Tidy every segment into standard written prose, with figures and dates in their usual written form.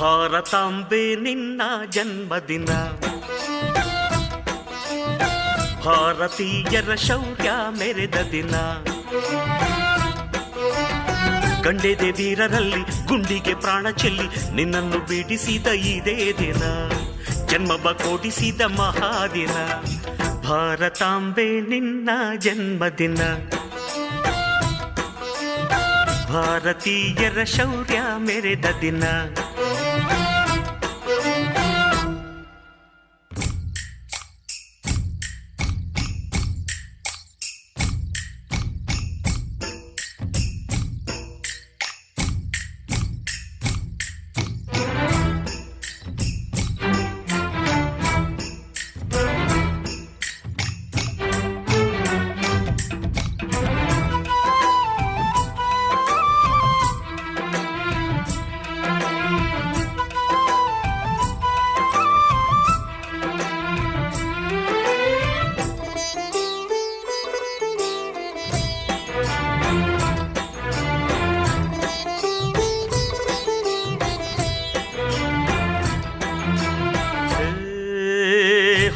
ಭಾರತಾಂಬೆ ನಿನ್ನ ಜನ್ಮದಿನ, ಭಾರತೀಯರ ಶೌರ್ಯ ಮೆರೆದ ದಿನ. ಗಂಡೆದೆ ವೀರರಲ್ಲಿ ಗುಂಡಿಗೆ ಪ್ರಾಣ ಚೆಲ್ಲಿ ನಿನ್ನನ್ನು ಬಿಡಿಸಿದ ಇದೇ ದಿನ, ಜನ್ಮವ ಕೊಡಿಸಿದ ಮಹಾದಿನ. ಭಾರತಾಂಬೆ ನಿನ್ನ ಜನ್ಮದಿನ, ಭಾರತೀಯರ ಶೌರ್ಯ ಮೆರೆದ ದಿನ.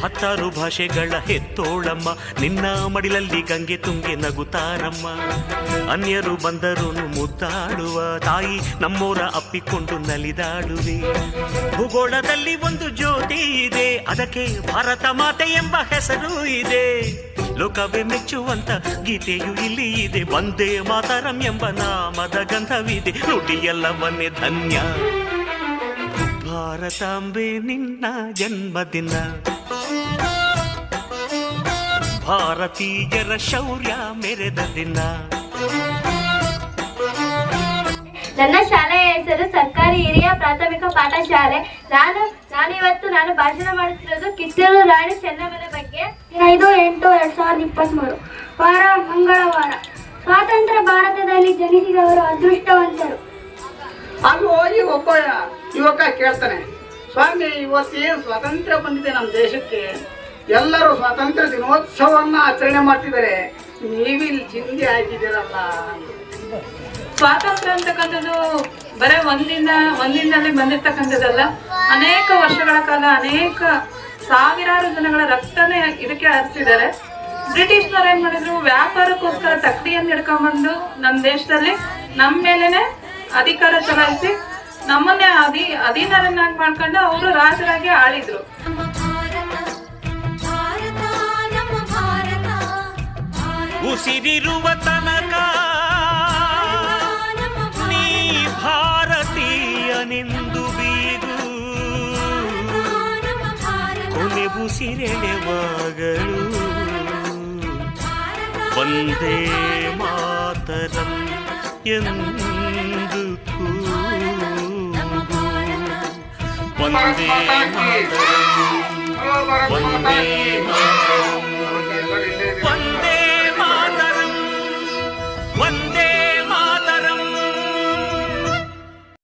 ಹತ್ತಾರು ಭಾಷೆಗಳ ಹೆತ್ತೋಳಮ್ಮ, ನಿನ್ನ ಮಡಿಲಲ್ಲಿ ಗಂಗೆ ತುಂಗೆ ನಗುತ್ತಾರಮ್ಮ. ಅನ್ಯರು ಬಂದರೂ ಮುದ್ದಾಡುವ ತಾಯಿ, ನಮ್ಮೋರ ಅಪ್ಪಿಕೊಂಡು ನಲಿದಾಡುವೆ. ಭೂಗೋಳದಲ್ಲಿ ಒಂದು ಜ್ಯೋತಿ ಇದೆ, ಅದಕ್ಕೆ ಭಾರತ ಮಾತೆ ಎಂಬ ಹೆಸರು ಇದೆ. ಲೋಕವೇ ಮೆಚ್ಚುವಂತ ಗೀತೆಯು ಇಲ್ಲಿ ಇದೆ, ವಂದೇ ಮಾತರಂ ಎಂಬ ನಾಮದ ಗಂಧವಿದೆ. ನುಡಿಯೆಲ್ಲವನ್ನೇ ಧನ್ಯ. ಭಾರತಾಂಬೆ ನಿನ್ನ ಜನ್ಮದಿನ, ಭಾರತೀಯರ ಶೌರ್ಯ ಮೆರೆದ ದಿನ. ನನ್ನ ಶಾಲೆಯ ಹೆಸರು ಸರ್ಕಾರಿ ಹಿರಿಯ ಪ್ರಾಥಮಿಕ ಪಾಠಶಾಲೆ. ನಾನು ಭಾಷಣ ಮಾಡುತ್ತಿರೋದು ಕಿತ್ತೂರು ರಾಣಿ ಚೆನ್ನಮ್ಮನ ಬಗ್ಗೆ. 5/8/2023 ವಾರ ಮಂಗಳವಾರ. ಸ್ವಾತಂತ್ರ್ಯ ಭಾರತದಲ್ಲಿ ಜನಿಸಿದವರು ಅದೃಷ್ಟವಂತರು. ಅದು ಈ ಒಬ್ಬ ಯುವಕ ಕೇಳ್ತಾನೆ, ಸ್ವಾಮಿ ಇವತ್ತೇನು ಸ್ವಾತಂತ್ರ್ಯ ಬಂದಿದೆ ನಮ್ಮ ದೇಶಕ್ಕೆ, ಎಲ್ಲರೂ ಸ್ವಾತಂತ್ರ್ಯ ದಿನೋತ್ಸವವನ್ನ ಆಚರಣೆ ಮಾಡ್ತಿದ್ದಾರೆ, ನೀವಿಲ್ಲಿ ಚಿಂದಿ ಹಾಕಿದ್ದೀರಲ್ಲ. ಸ್ವಾತಂತ್ರ್ಯ ಅಂತಕ್ಕಂಥದ್ದು ಬರೇ ಒಂದಿನಲ್ಲಿ ಬಂದಿರ್ತಕ್ಕಂಥದ್ದಲ್ಲ. ಅನೇಕ ವರ್ಷಗಳ ಕಾಲ ಅನೇಕ ಸಾವಿರಾರು ಜನಗಳ ರಕ್ತನೇ ಇದಕ್ಕೆ ಹರಿಸಿದ್ದಾರೆ. ಬ್ರಿಟಿಷ್ನವ್ರು ಏನ್ ಮಾಡಿದ್ರು, ವ್ಯಾಪಾರಕ್ಕೋಸ್ಕರ ತಕ್ಕಡಿಯನ್ನು ಹಿಡ್ಕೊಂಡ್ಬಂದು ನಮ್ಮ ದೇಶದಲ್ಲಿ ನಮ್ಮ ಮೇಲೆನೆ ಅಧಿಕಾರ ಚಲಾಯಿಸಿ ನಮ್ಮನ್ನೇ ಅಧೀನರನ್ನಾಗಿ ಮಾಡ್ಕೊಂಡು ಅವರು ರಾಜರಾಗಿ ಆಳಿದ್ರು. ಉಸಿರಿರುವ ತನಕ ನೀ ಭಾರತೀಯನೆಂದು ಬೀರು, ಕೊನೆ ಉಸಿರೆಳೆವಾಗಲು ವಂದೇ ಮಾತರಂ ಎಂದು ಕೂಗು. ವಂದೇ ಮಾತರಂ, ವಂದೇ ಮಾತರಂ, ವಂದೇ ಮಾತರಂ, ವಂದೇ